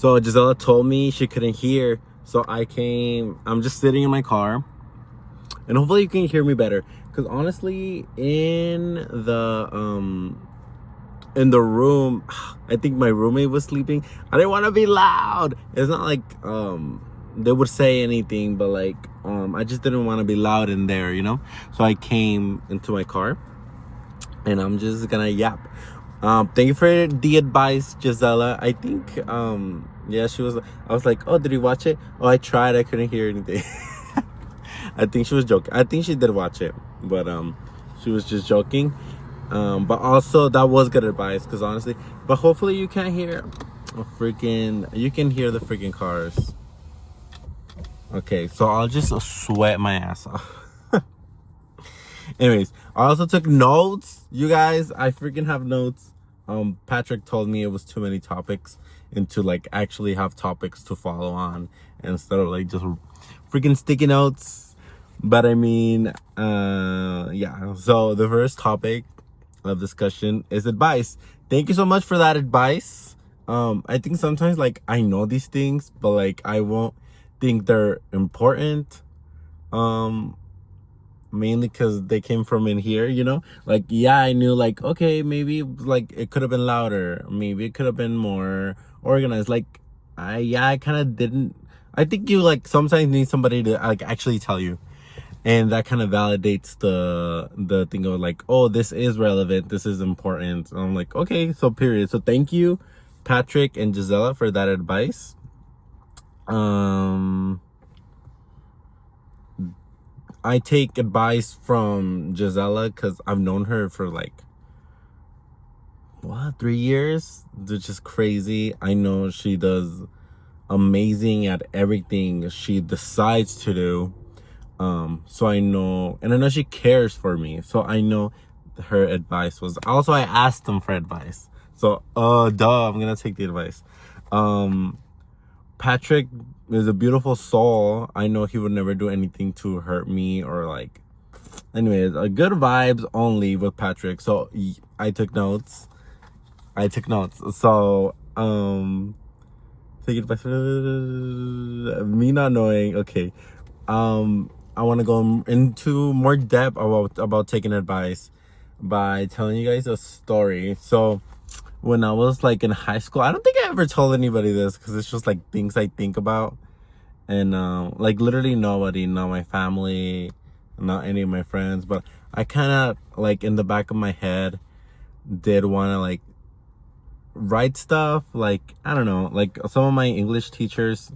So Gisela told me she couldn't hear, so I came. I'm just sitting in my car, and hopefully you can hear me better. Cause honestly, in the room, I think my roommate was sleeping. I didn't want to be loud. It's not like they would say anything, but like I just didn't want to be loud in there, you know. So I came into my car, and I'm just gonna yap. Thank you for the advice, Gisela. I think yeah, she was. I was like, oh, did you watch it? Oh, I tried. I couldn't hear anything. I think she was joking. I think she did watch it, but she was just joking. But also that was good advice, because honestly, but hopefully you can't hear you can hear the freaking cars. Okay, so I'll just sweat my ass off. Anyways, I also took notes, you guys. I freaking have notes. Patrick told me it was too many topics, and to like actually have topics to follow on instead of like just freaking sticky notes. But I mean, yeah. So the first topic of discussion is advice. Thank you so much for that advice. I think sometimes like I know these things, but like I won't think they're important. Mainly because they came from in here, you know. Like, yeah, I knew like, okay, maybe like it could have been louder, maybe it could have been more organized. Like, I kind of didn't. I think you like sometimes need somebody to like actually tell you, and that kind of validates the thing of like, oh, this is relevant, this is important. And I'm like, okay, so period. So thank you, Patrick and Gisela, for that advice. I take advice from Gisela because I've known her for like 3 years, which is crazy. I know she does amazing at everything she decides to do. So I know, and I know she cares for me. So I know her advice was also, I asked them for advice. So, duh, I'm gonna take the advice. Patrick is a beautiful soul. I know he would never do anything to hurt me or like, anyways, good vibes only with Patrick. So I took notes. So, take advice. Me not knowing. Okay. I want to go into more depth about taking advice by telling you guys a story. So when I was like in high school, I don't think I ever told anybody this because it's just like things I think about, and like literally nobody, not my family, not any of my friends, but I kind of like in the back of my head did want to like write stuff. Like, I don't know, like some of my English teachers,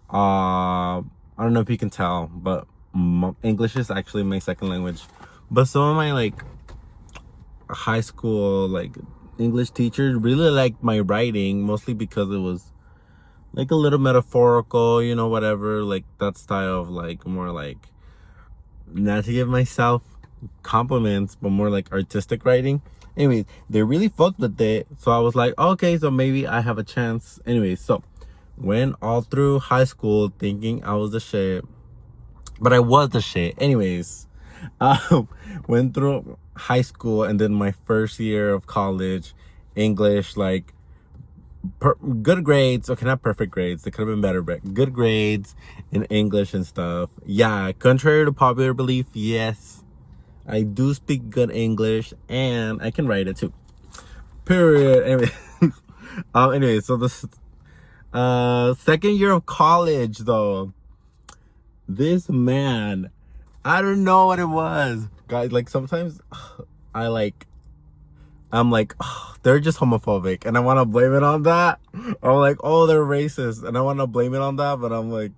I don't know if you can tell, but English is actually my second language. But some of my like high school like English teachers really liked my writing, mostly because it was like a little metaphorical, you know, whatever, like that style of like more like, not to give myself compliments, but more like artistic writing. Anyways, they really fucked with it. So I was like, okay, so maybe I have a chance. Anyways, so went all through high school thinking I was the shit, but I was the shit. Anyways, went through high school and then my first year of college, English, like good grades. Okay, not perfect grades, they could have been better, but good grades in English and stuff. Yeah, contrary to popular belief, yes, I do speak good English and I can write it too, period. Anyway, anyway, so this second year of college though, this man, I don't know what it was, guys. Like sometimes I'm like, oh, they're just homophobic, and I want to blame it on that. I'm like, oh, they're racist, and I want to blame it on that, but I'm like,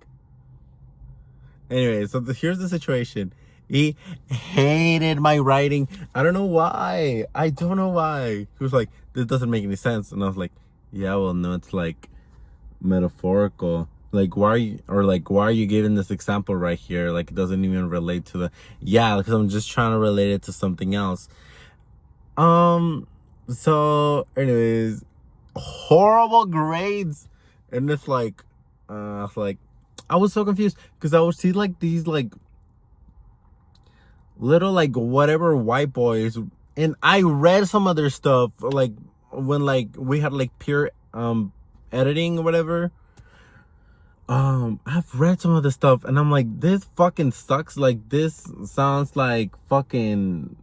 anyway. So here's the situation. He hated my writing. I don't know why. I don't know why. He was like, this doesn't make any sense, and I was like, yeah, well, no, it's like metaphorical. Like, why are you giving this example right here? Like, it doesn't even relate to the, yeah, because I'm just trying to relate it to something else. So anyways, horrible grades. And it's like, I was so confused because I would see like these like little like whatever white boys, and I read some of their stuff like when like we had like pure editing or whatever, I've read some of the stuff and I'm like, this fucking sucks. Like, this sounds like fucking,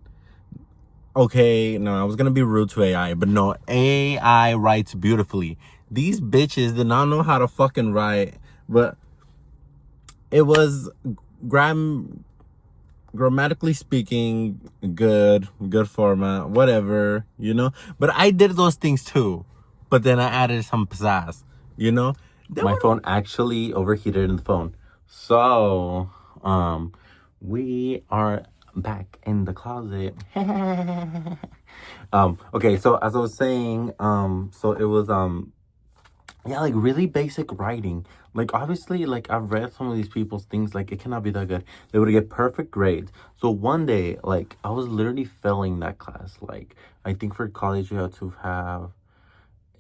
okay, no, I was gonna be rude to AI, but no, AI writes beautifully. These bitches did not know how to fucking write, but it was grammatically speaking, good format, whatever, you know. But I did those things too, but then I added some pizzazz, you know. My phone actually overheated in the phone, so we are back in the closet. Okay, so as I was saying, so it was yeah, like really basic writing. Like obviously, like I've read some of these people's things, like it cannot be that good. They would get perfect grades. So one day, like I was literally failing that class. Like I think for college you have to have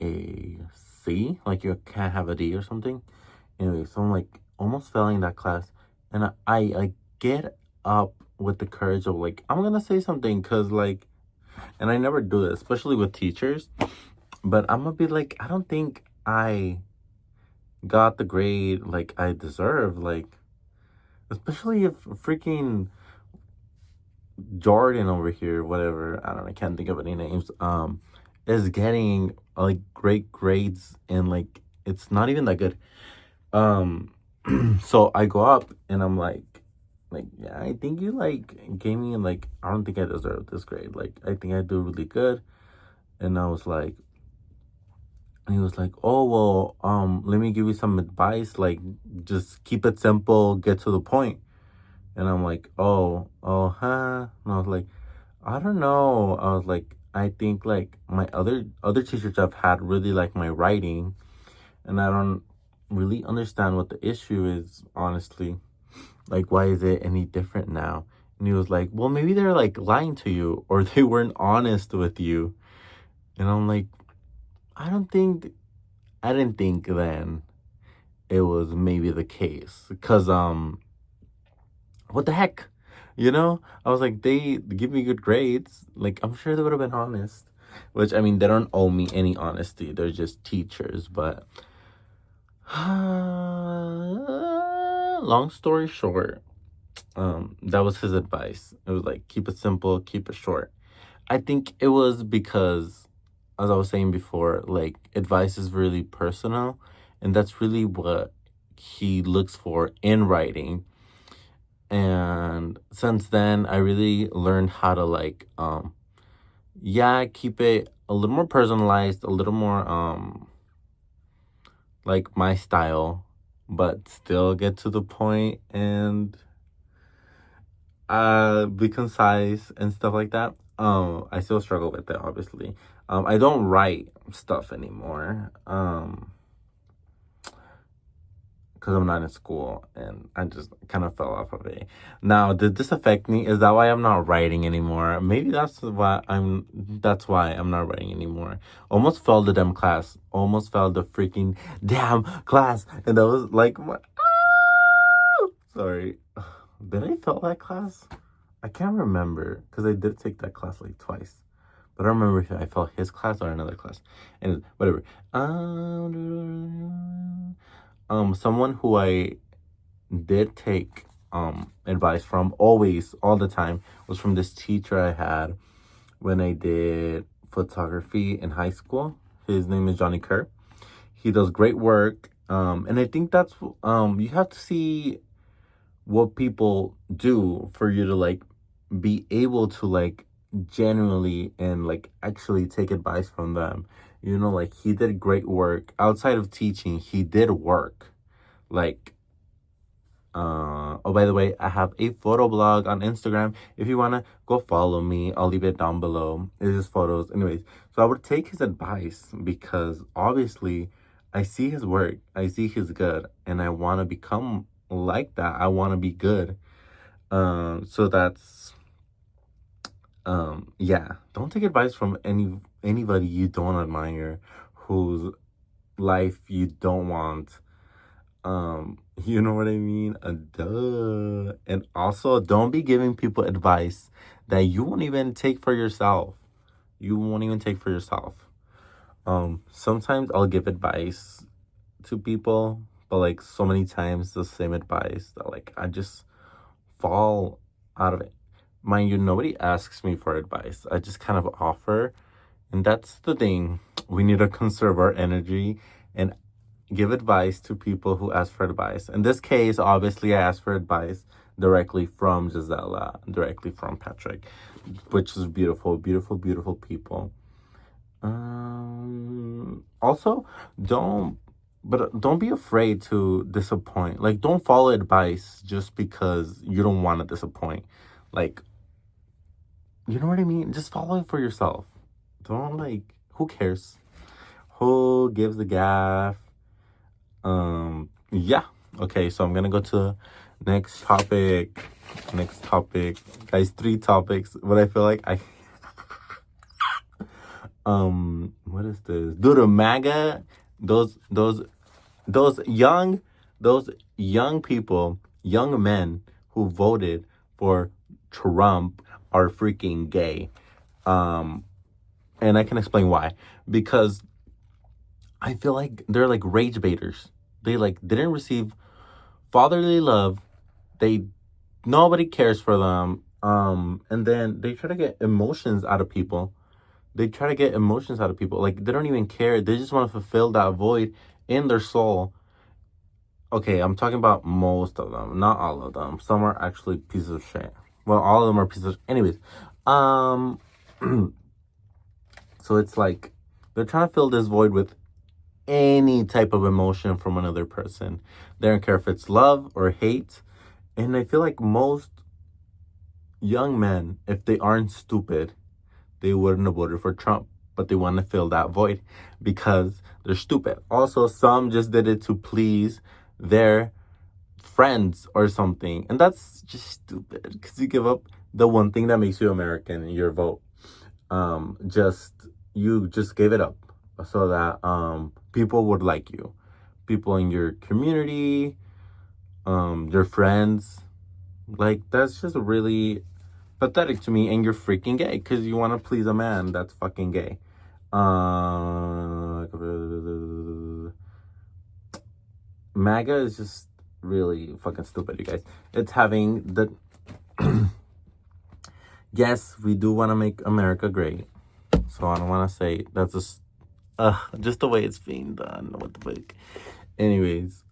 a C, like you can't have a D or something. Anyway, so I'm like almost failing that class, and I like get up with the courage of like I'm gonna say something, cause like, and I never do this, especially with teachers. But I'm gonna be like, I don't think I got the grade like I deserve, like especially if freaking Jordan over here, whatever, I don't know, I can't think of any names, is getting like great grades and like it's not even that good. So I go up and I'm like, yeah, I think you like gave me like, I don't think I deserve this grade. Like I think I do really good. And I was like, and he was like, oh, well, let me give you some advice. Like, just keep it simple, get to the point. And I'm like, huh? And I was like, I don't know. I was like, I think like my other teachers I've had really like my writing, and I don't really understand what the issue is, honestly. Like, why is it any different now? And he was like, well, maybe they're like lying to you or they weren't honest with you. And I'm like, I didn't think then it was maybe the case. Cause what the heck? You know? I was like, they give me good grades. Like, I'm sure they would have been honest. Which, I mean, they don't owe me any honesty. They're just teachers. But, long story short, that was his advice. It was like, keep it simple, keep it short. I think it was because, as I was saying before, like, advice is really personal. And that's really what he looks for in writing. And since then I really learned how to like yeah, keep it a little more personalized, a little more like my style, but still get to the point and be concise and stuff like that. I still struggle with it, obviously. I don't write stuff anymore because I'm not in school and I just kind of fell off of it. Now, did this affect me? Is that why I'm not writing anymore? Maybe that's why I'm not writing anymore. Almost failed the damn class. Almost failed the freaking damn class. And that was like sorry. Did I fail that class? I can't remember because I did take that class like twice. But I don't remember if I failed his class or another class. And whatever. Someone who I did take advice from always, all the time, was from this teacher I had when I did photography in high school. His name is Johnny Kerr. He does great work. And I think that's you have to see what people do for you to like be able to like genuinely and like actually take advice from them. You know, like he did great work outside of teaching. He did work like oh, by the way, I have a photo blog on Instagram. If you want to go follow me, I'll leave it down below. It's just photos. Anyways, so I would take his advice because obviously I see his work. I see he's good and I want to become like that. I want to be good. So that's yeah, don't take advice from anybody you don't admire, whose life you don't want. You know what I mean? Duh. And also, don't be giving people advice that you won't even take for yourself. You won't even take for yourself. Sometimes I'll give advice to people, but like so many times the same advice that like I just fall out of it. Mind you, nobody asks me for advice. I just kind of offer, and that's the thing. We need to conserve our energy and give advice to people who ask for advice. In this case, obviously, I asked for advice directly from Gisela, directly from Patrick, which is beautiful, beautiful, beautiful people. Also, don't don't be afraid to disappoint. Like, don't follow advice just because you don't want to disappoint. Like, you know what I mean? Just follow it for yourself. Don't like, who cares? Who gives a gaff? Yeah. Okay, so I'm gonna go to next topic. Next topic. Guys, 3 topics. But I feel like what is this? Dude, a maga, those young those young people, young men who voted for Trump are freaking gay. And I can explain why. Because I feel like they're like rage baiters. They like didn't receive fatherly love. They Nobody cares for them. And then they try to get emotions out of people. They try to get emotions out of people. Like they don't even care. They just want to fulfill that void in their soul. Okay, I'm talking about most of them, not all of them. Some are actually pieces of shit. Well, all of them are pieces of anyways. Um so it's like they're trying to fill this void with any type of emotion from another person. They don't care if it's love or hate. And I feel like most young men, if they aren't stupid, they wouldn't have voted for Trump. But they want to fill that void because they're stupid. Also, some just did it to please their friends or something. And that's just stupid because you give up the one thing that makes you American, your vote. You just gave it up so that people would like you. People in your community, your friends. Like, that's just really pathetic to me. And you're freaking gay because you want to please a man that's fucking gay. MAGA is just really fucking stupid, you guys. It's having the yes, we do want to make America great. So I don't want to say that's just the way it's being done. What the fuck? Anyways,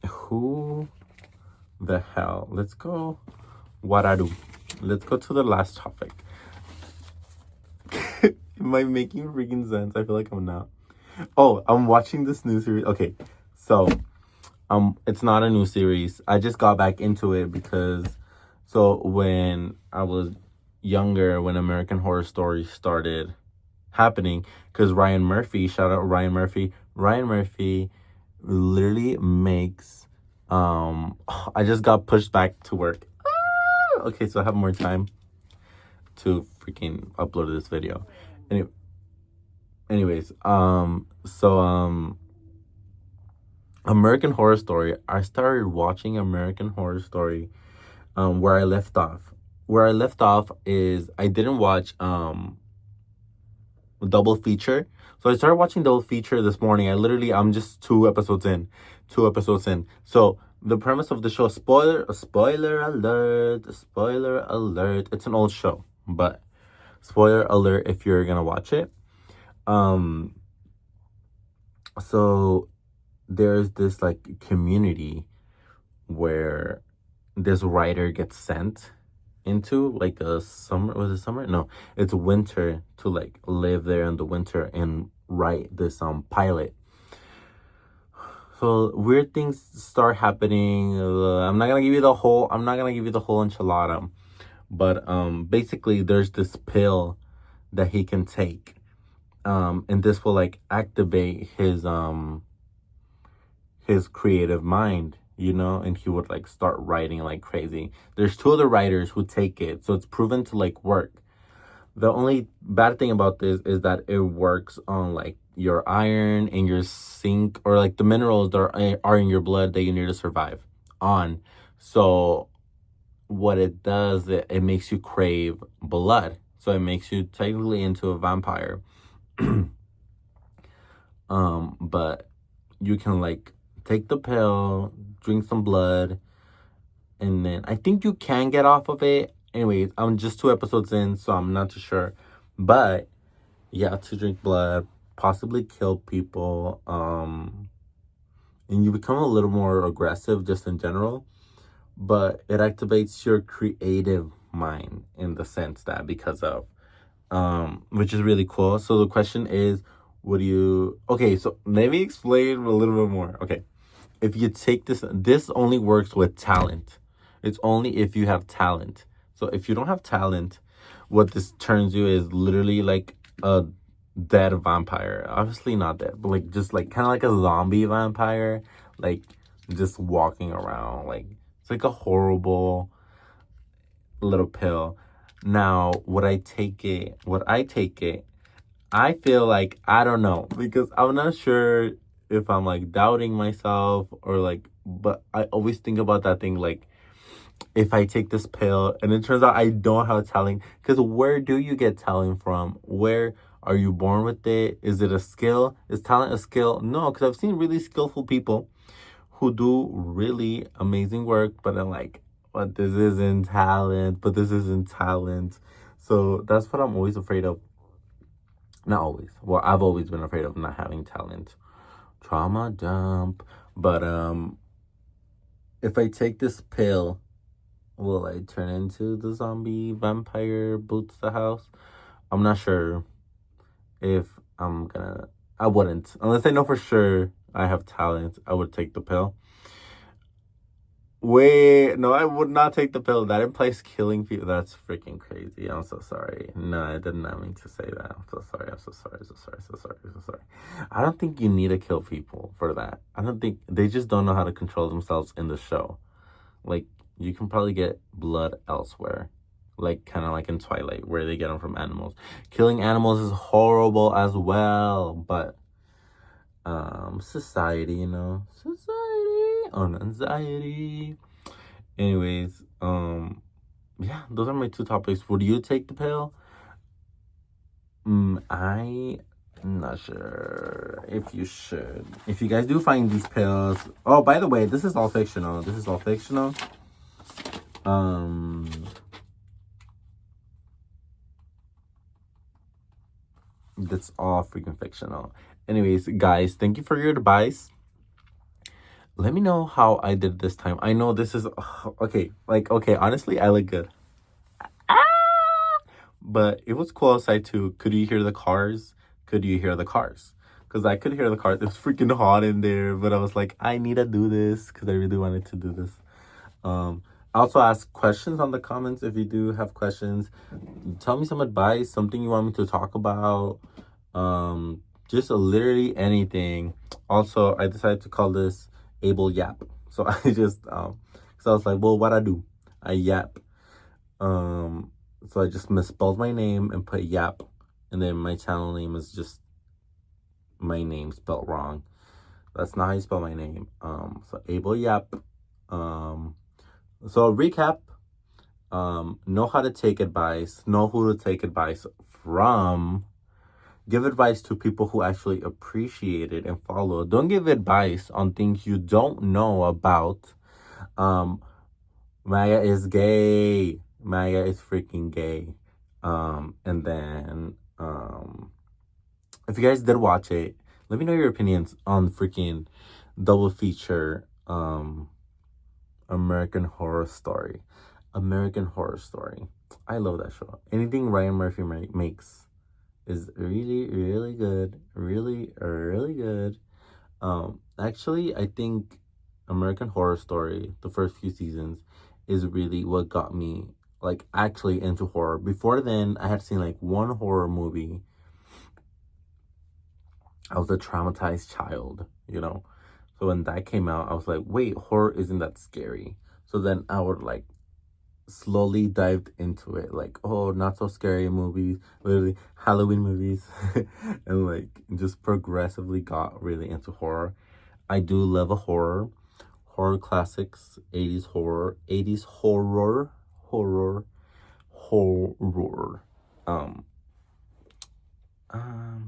who the hell? Let's go. What I do? Let's go to the last topic. Am I making freaking sense? I feel like I'm not. Oh, I'm watching this new series. Okay, so it's not a new series. I just got back into it because when I was younger, when American Horror Story started happening, because Ryan Murphy, shout out Ryan Murphy literally makes I just got pushed back to work. Okay, so I have more time to freaking upload this video. Anyways, American Horror Story. I started watching American Horror Story where I left off. Where I left off is I didn't watch double feature. So I started watching double feature this morning. I'm just 2 episodes in. 2 episodes in. So the premise of the show, spoiler alert. It's an old show, but spoiler alert if you're gonna watch it. So there's this like community where this writer gets sent into like a summer. Was it summer? No, it's winter, to like live there in the winter and write this pilot. So weird things start happening. I'm not gonna give you the whole enchilada, but basically there's this pill that he can take, and this will like activate his creative mind, and he would like start writing like crazy. There's 2 other writers who take it, so it's proven to like work. The only bad thing about this is that it works on like your iron and your zinc, or like the minerals that are in your blood that you need to survive on. So what it does, it makes you crave blood. So it makes you technically into a vampire. But you can like take the pill, drink some blood, and then I think you can get off of it. Anyways, I'm just 2 episodes in, so I'm not too sure. But yeah, to drink blood, possibly kill people, and you become a little more aggressive just in general. But it activates your creative mind in the sense that because of which is really cool. So the question is, would you okay, so let me explain a little bit more. Okay. If you take this only works with talent. It's only if you have talent. So if you don't have talent, what this turns you is literally like a dead vampire. Obviously not dead, but like just like kind of like a zombie vampire, like just walking around. Like it's like a horrible little pill. Now, what I take it, I feel like I don't know because I'm not sure if I'm like doubting myself or like, but I always think about that thing like if I take this pill and it turns out I don't have talent, because where do you get talent from? Where are you born with it? Is it a skill? Is talent a skill? No, because I've seen really skillful people who do really amazing work, but I'm like, but this isn't talent, but this isn't talent. So that's what I'm always afraid of. Not always. Well, I've always been afraid of not having talent. Trauma dump. But if I take this pill, will I turn into the zombie vampire boots the house? I'm not sure if I'm gonna. I wouldn't. Unless I know for sure I have talent, I would take the pill. Wait, no, I would not take the pill. That implies killing people. That's freaking crazy. I'm so sorry. No, I did not mean to say that. I'm so sorry. I'm so sorry. So sorry. So sorry. So sorry. I don't think you need to kill people for that. I don't think they just don't know how to control themselves in the show. Like, you can probably get blood elsewhere. Like, kind of like in Twilight, where they get them from animals. Killing animals is horrible as well, but society, society on anxiety. Anyways, yeah, those are my 2 topics. Would you take the pill? I'm not sure if you should. If you guys do find these pills, oh, by the way, this is all fictional. This is all fictional. That's all freaking fictional. Anyways, guys, thank you for your advice. Let me know how I did this time. I know this is okay. Like, okay, honestly, I look good. But it was cool outside too. Could you hear the cars? Could you hear the cars? Because I could hear the cars. It was freaking hot in there. But I was like, I need to do this because I really wanted to do this. Also ask questions on the comments if you do have questions. Tell me some advice, something you want me to talk about. Just literally anything. Also, I decided to call this Able Yap. So I just so I was like, well, what I do? I yap. So I just misspelled my name and put Yap, and then my channel name is just my name spelled wrong. That's not how you spell my name. So Able Yap. So recap. Know how to take advice. Know who to take advice from. Give advice to people who actually appreciate it and follow. Don't give advice on things you don't know about. Maya is gay. Maya is freaking gay. And then, if you guys did watch it, let me know your opinions on freaking double feature, American Horror Story. American Horror Story. I love that show. Anything Ryan Murphy makes is really, really good. Really, really good. Actually, I think American Horror Story, the first few seasons, is really what got me like actually into horror. Before then, I had seen like one horror movie. I was a traumatized child, you know. So when that came out, I was like, wait, horror isn't that scary. So then I would like slowly dived into it, like, oh, not so scary movies, literally Halloween movies, and like just progressively got really into horror. I do love a horror classics, 80s horror, 80s horror,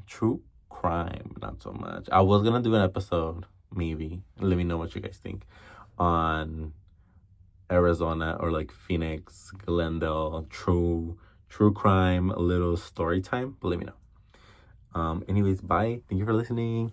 true crime, not so much. I was gonna do an episode, maybe. Let me know what you guys think on Arizona or like Phoenix, Glendale, true crime, a little story time. But let me know. Anyways, bye. Thank you for listening.